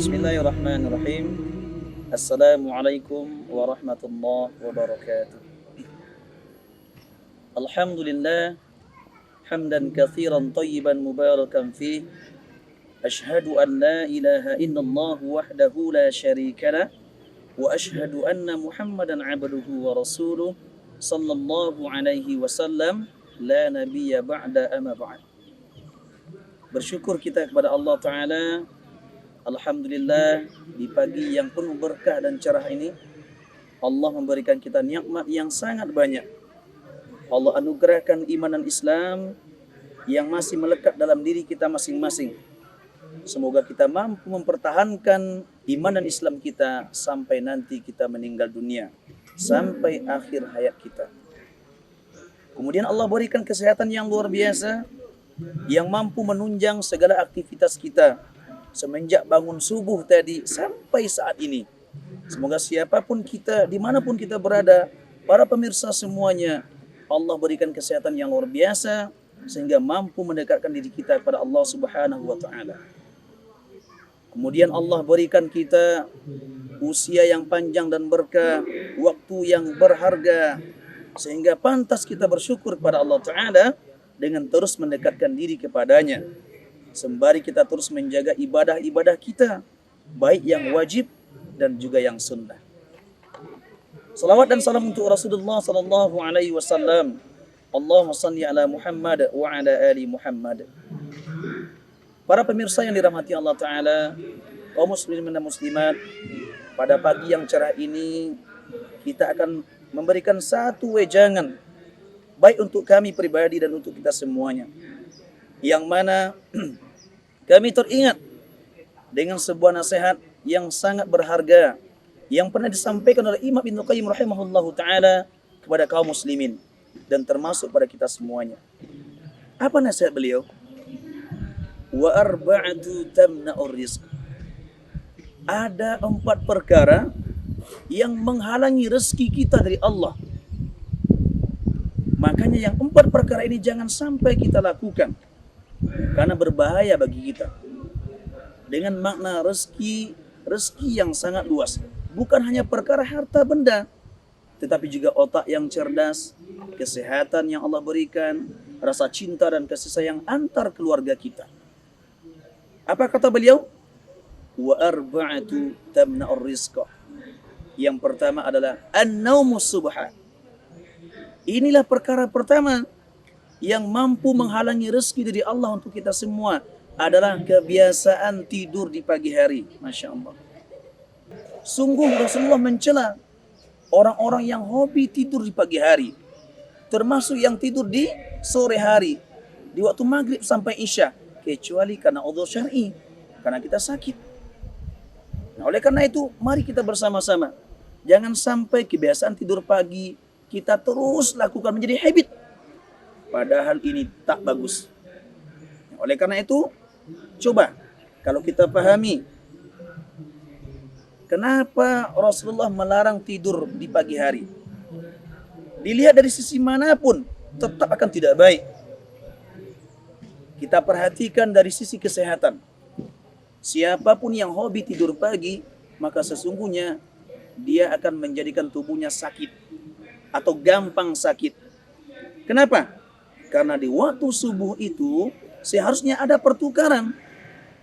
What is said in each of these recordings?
Bismillahirrahmanirrahim. Assalamualaikum warahmatullahi wabarakatuh. Alhamdulillah hamdan katsiran thayyiban mubarakan fih. Ashhadu an la ilaha illallah wahdahu la syarikalah wa ashhadu anna Muhammadan abduhu wa rasuluh sallallahu alaihi wasallam la nabiyya ba'da amma ba'd. Bersyukur kita kepada Allah Ta'ala. Alhamdulillah, di pagi yang penuh berkah dan cerah ini Allah memberikan kita nikmat yang sangat banyak. Allah anugerahkan iman dan Islam yang masih melekat dalam diri kita masing-masing. Semoga kita mampu mempertahankan iman dan Islam kita sampai nanti kita meninggal dunia, sampai akhir hayat kita. Kemudian Allah berikan kesehatan yang luar biasa yang mampu menunjang segala aktivitas kita semenjak bangun subuh tadi sampai saat ini. Semoga siapapun kita, dimanapun kita berada, para pemirsa semuanya, Allah berikan kesehatan yang luar biasa sehingga mampu mendekatkan diri kita kepada Allah Subhanahu wa Ta'ala. Kemudian Allah berikan kita usia yang panjang dan berkah, waktu yang berharga, sehingga pantas kita bersyukur kepada Allah Ta'ala dengan terus mendekatkan diri kepadanya. Sembari kita terus menjaga ibadah-ibadah kita, baik yang wajib dan juga yang sunnah. Salawat dan salam untuk Rasulullah sallallahu alaihi wasallam. Allahumma shalli ala Muhammad wa ala ali Muhammad. Para pemirsa yang dirahmati Allah Ta'ala, kaum muslimin dan muslimat, pada pagi yang cerah ini kita akan memberikan satu wejangan baik untuk kami pribadi dan untuk kita semuanya, yang mana kami teringat dengan sebuah nasihat yang sangat berharga yang pernah disampaikan oleh Imam Ibnu Qayyim rahimahullahu ta'ala kepada kaum muslimin dan termasuk pada kita semuanya. Apa nasihat beliau? Wa arba'atu tamna'ur rizq. Ada 4 perkara yang menghalangi rezeki kita dari Allah. Makanya yang 4 perkara ini jangan sampai kita lakukan, karena berbahaya bagi kita. Dengan makna rezeki yang sangat luas. Bukan hanya perkara harta benda, tetapi juga otak yang cerdas, kesehatan yang Allah berikan, rasa cinta dan kasih sayang antar keluarga kita. Apa kata beliau? Wa arba'atu tamna'ur rizqa. Yang pertama adalah an-naumus subha. Inilah perkara pertama yang mampu menghalangi rezeki dari Allah untuk kita semua, adalah kebiasaan tidur di pagi hari. Masya Allah. Sungguh Rasulullah mencela orang-orang yang hobi tidur di pagi hari, termasuk yang tidur di sore hari, di waktu maghrib sampai isya, kecuali karena udhur syar'i, karena kita sakit. Nah, oleh karena itu, mari kita bersama-sama, jangan sampai kebiasaan tidur pagi kita terus lakukan menjadi habit, padahal ini tak bagus. Oleh karena itu, coba kalau kita pahami kenapa Rasulullah melarang tidur di pagi hari, dilihat dari sisi manapun tetap akan tidak baik. Kita perhatikan dari sisi kesehatan. Siapapun yang hobi tidur pagi, maka sesungguhnya dia akan menjadikan tubuhnya sakit atau gampang sakit. Kenapa? Karena di waktu subuh itu seharusnya ada pertukaran,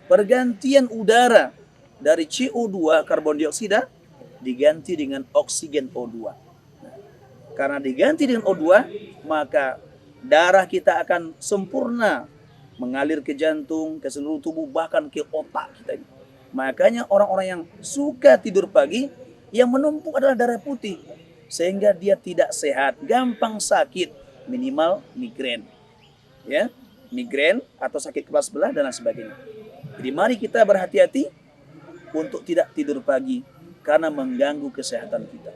pergantian udara dari CO2 karbon dioksida diganti dengan oksigen O2. Karena diganti dengan O2, maka darah kita akan sempurna mengalir ke jantung, ke seluruh tubuh, bahkan ke otak kita ini. Makanya orang-orang yang suka tidur pagi, yang menumpuk adalah darah putih, sehingga dia tidak sehat, gampang sakit, minimal migrain, ya, migrain atau sakit kepala sebelah dan lain sebagainya. Jadi mari kita berhati-hati untuk tidak tidur pagi karena mengganggu kesehatan kita.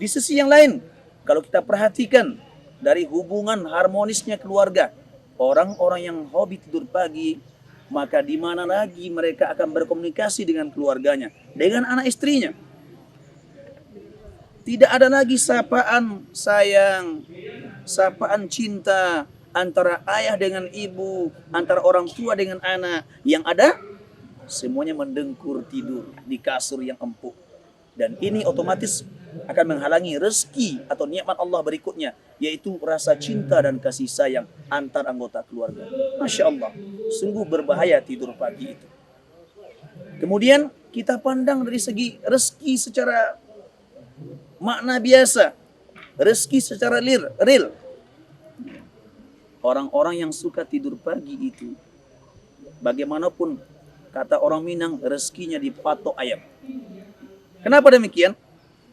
Di sisi yang lain, kalau kita perhatikan dari hubungan harmonisnya keluarga, orang-orang yang hobi tidur pagi, maka di mana lagi mereka akan berkomunikasi dengan keluarganya, dengan anak istrinya. Tidak ada lagi sapaan sayang, sapaan cinta antara ayah dengan ibu, antara orang tua dengan anak. Yang ada semuanya mendengkur tidur di kasur yang empuk. Dan ini otomatis akan menghalangi rezeki atau nikmat Allah berikutnya, yaitu rasa cinta dan kasih sayang antar anggota keluarga. Masya Allah, sungguh berbahaya tidur pagi itu. Kemudian kita pandang dari segi rezeki secara makna biasa, rezeki secara real. Orang-orang yang suka tidur pagi itu, bagaimanapun kata orang Minang, rezekinya dipatok ayam. Kenapa demikian?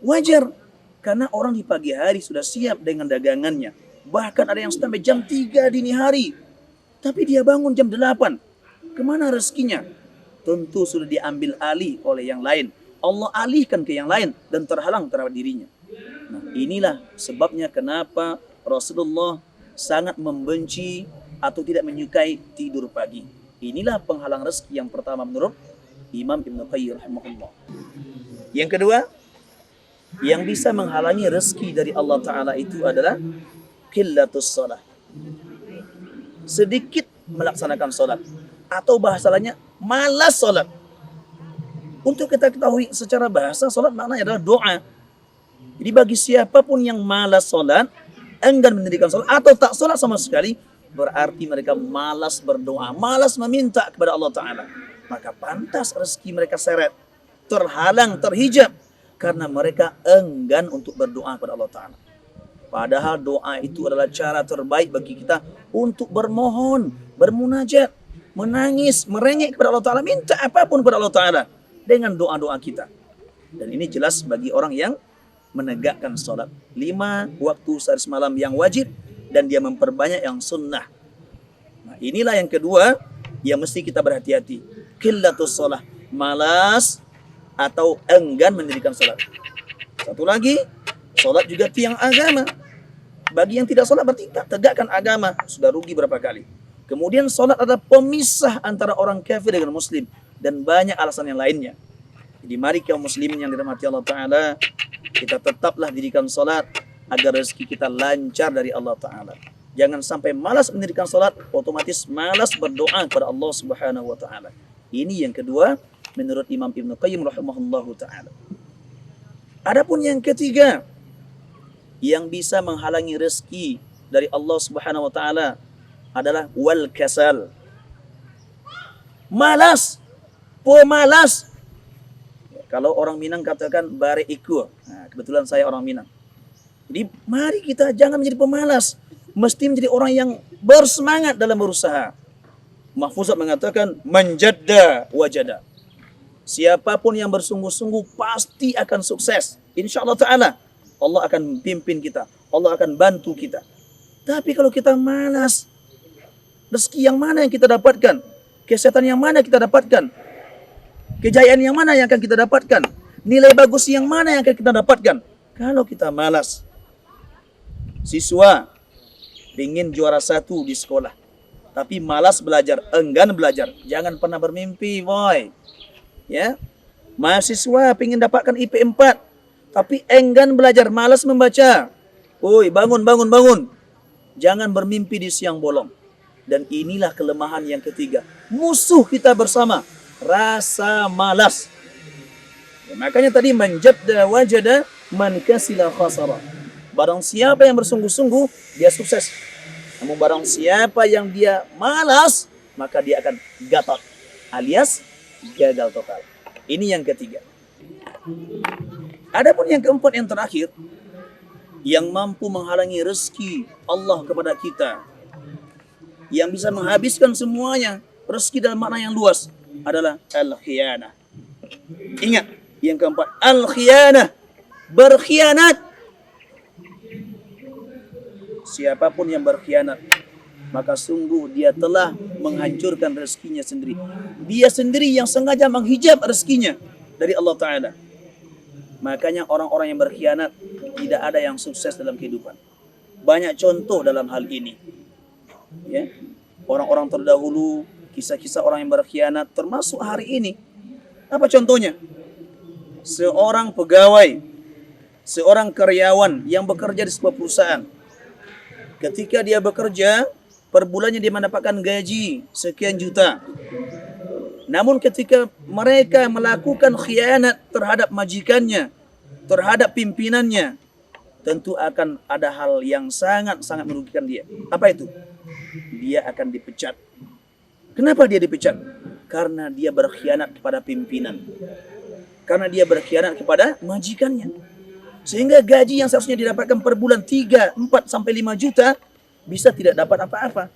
Wajar, karena orang di pagi hari sudah siap dengan dagangannya. Bahkan ada yang sampai jam 3 dini hari, tapi dia bangun jam 8. Kemana rezekinya? Tentu sudah diambil alih oleh yang lain. Allah alihkan ke yang lain dan terhalang terhadap dirinya. Nah, inilah sebabnya kenapa Rasulullah sangat membenci atau tidak menyukai tidur pagi. Inilah penghalang rezeki yang pertama menurut Imam Ibnu Qayyim rahimahullah. Yang kedua, yang bisa menghalangi rezeki dari Allah Ta'ala itu adalah qillatus salat. Sedikit melaksanakan salat. Atau bahasa lainnya, malas salat. Untuk kita ketahui secara bahasa, salat maknanya adalah doa. Jadi bagi siapapun yang malas salat, enggan mendirikan salat, atau tak salat sama sekali, berarti mereka malas berdoa, malas meminta kepada Allah Ta'ala. Maka pantas rezeki mereka seret, terhalang, terhijab, karena mereka enggan untuk berdoa kepada Allah Ta'ala. Padahal doa itu adalah cara terbaik bagi kita untuk bermohon, bermunajat, menangis, merengek kepada Allah Ta'ala, minta apapun kepada Allah Ta'ala dengan doa-doa kita. Dan ini jelas bagi orang yang menegakkan sholat 5 waktu sehari semalam yang wajib, dan dia memperbanyak yang sunnah. Nah, inilah yang kedua yang mesti kita berhati-hati. Qillatus sholah, malas atau enggan mendirikan sholat. Satu lagi, sholat juga tiang agama. Bagi yang tidak sholat berarti tegakkan agama, sudah rugi berapa kali. Kemudian sholat adalah pemisah antara orang kafir dengan muslim, dan banyak alasan yang lainnya. Jadi mari kaum muslimin yang dirahmati Allah Ta'ala, kita tetaplah dirikan sholat agar rezeki kita lancar dari Allah Ta'ala. Jangan sampai malas mendirikan sholat, otomatis malas berdoa kepada Allah Subhanahu Wa Ta'ala. Ini yang kedua menurut Imam Ibnu Qayyim rahimahullahu ta'ala. Adapun yang ketiga yang bisa menghalangi rezeki dari Allah Subhanahu wa taala adalah wal kasal. Malas, pemalas. Kalau orang Minang katakan bare iku. Nah, kebetulan saya orang Minang. Jadi mari kita jangan menjadi pemalas, mesti menjadi orang yang bersemangat dalam berusaha. Mahfuzat mengatakan manjadda wajada. Siapapun yang bersungguh-sungguh pasti akan sukses. InsyaAllah ta'ala. Allah akan pimpin kita. Allah akan bantu kita. Tapi kalau kita malas, rezeki yang mana yang kita dapatkan? Kesehatan yang mana kita dapatkan? Kejayaan yang mana yang akan kita dapatkan? Nilai bagus yang mana yang akan kita dapatkan? Kalau kita malas. Siswa ingin juara 1 di sekolah, tapi malas belajar, enggan belajar. Jangan pernah bermimpi, boy. Ya, mahasiswa ingin dapatkan IP 4, tapi enggan belajar, malas membaca. Woi, bangun. Jangan bermimpi di siang bolong. Dan inilah kelemahan yang ketiga. Musuh kita bersama, rasa malas. Ya, makanya tadi manjadda wajada, man kasila khasara. Barang siapa yang bersungguh-sungguh, dia sukses. Namun barang siapa yang dia malas, maka dia akan gatot, alias gagal total. Ini yang ketiga. Adapun yang keempat, yang terakhir, yang mampu menghalangi rezeki Allah kepada kita, yang bisa menghabiskan semuanya, rezeki dalam makna yang luas, adalah al-khiyanah. Ingat, yang keempat, al-khiyanah, berkhianat. Siapapun yang berkhianat, maka sungguh dia telah menghancurkan rezekinya sendiri. Dia sendiri yang sengaja menghijab rezekinya dari Allah Ta'ala. Makanya orang-orang yang berkhianat tidak ada yang sukses dalam kehidupan. Banyak contoh dalam hal ini. Ya, orang-orang terdahulu, kisah-kisah orang yang berkhianat, termasuk hari ini. Apa contohnya? Seorang pegawai, seorang karyawan yang bekerja di sebuah perusahaan. Ketika dia bekerja, per bulannya dia mendapatkan gaji sekian juta. Namun ketika mereka melakukan khianat terhadap majikannya, terhadap pimpinannya, tentu akan ada hal yang sangat-sangat merugikan dia. Apa itu? Dia akan dipecat. Kenapa dia dipecat? Karena dia berkhianat kepada pimpinan. Karena dia berkhianat kepada majikannya. Sehingga gaji yang seharusnya didapatkan per bulan 3, 4, sampai 5 juta bisa tidak dapat apa-apa.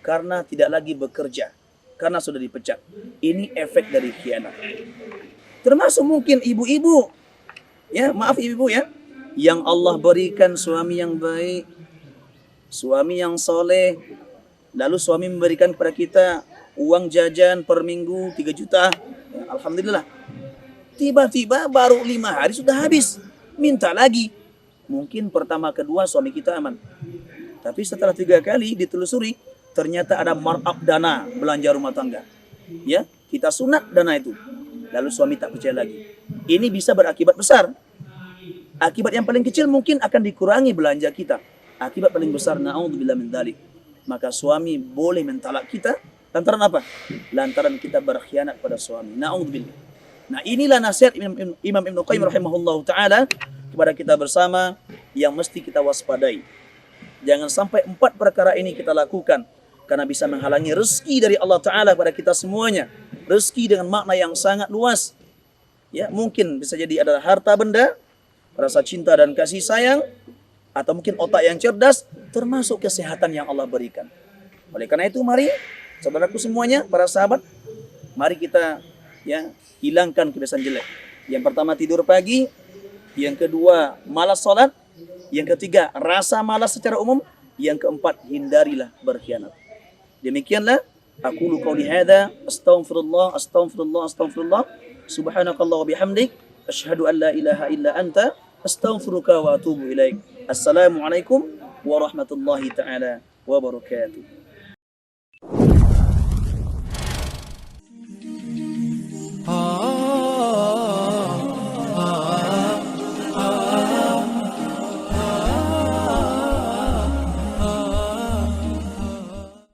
Karena tidak lagi bekerja. Karena sudah dipecat. Ini efek dari khianat. Termasuk mungkin ibu-ibu. Ya, maaf ibu-ibu ya. Yang Allah berikan suami yang baik, suami yang soleh. Lalu suami memberikan kepada kita uang jajan per minggu 3 juta. Ya, alhamdulillah. Tiba-tiba baru 5 hari sudah habis. Minta lagi. Mungkin pertama kedua suami kita aman. Tapi setelah 3 kali ditelusuri, ternyata ada markup dana belanja rumah tangga. Ya, kita sunat dana itu. Lalu suami tak percaya lagi. Ini bisa berakibat besar. Akibat yang paling kecil mungkin akan dikurangi belanja kita. Akibat paling besar, na'udzubillah min dzalik. Maka suami boleh mentalak kita lantaran apa? Lantaran kita berkhianat pada suami. Na'udzubillah. Nah, inilah nasihat Imam Ibnu Qayyim rahimahullahu taala kepada kita bersama yang mesti kita waspadai. Jangan sampai 4 perkara ini kita lakukan, karena bisa menghalangi rezeki dari Allah Ta'ala pada kita semuanya. Rezeki dengan makna yang sangat luas. Ya, mungkin bisa jadi adalah harta benda, rasa cinta dan kasih sayang, atau mungkin otak yang cerdas, termasuk kesehatan yang Allah berikan. Oleh karena itu, mari saudaraku semuanya, para sahabat, mari kita ya hilangkan kebiasaan jelek. Yang pertama, tidur pagi. Yang kedua, malas sholat. Yang ketiga, rasa malas secara umum. Yang keempat, hindarilah berkhianat. Demikianlah aqulu qouli hadza astaghfirullah subhanakallah wa bihamdik asyhadu an la ilaha illa anta astaghfiruka wa atubu ilaik. Assalamualaikum warahmatullahi taala wabarakatuh.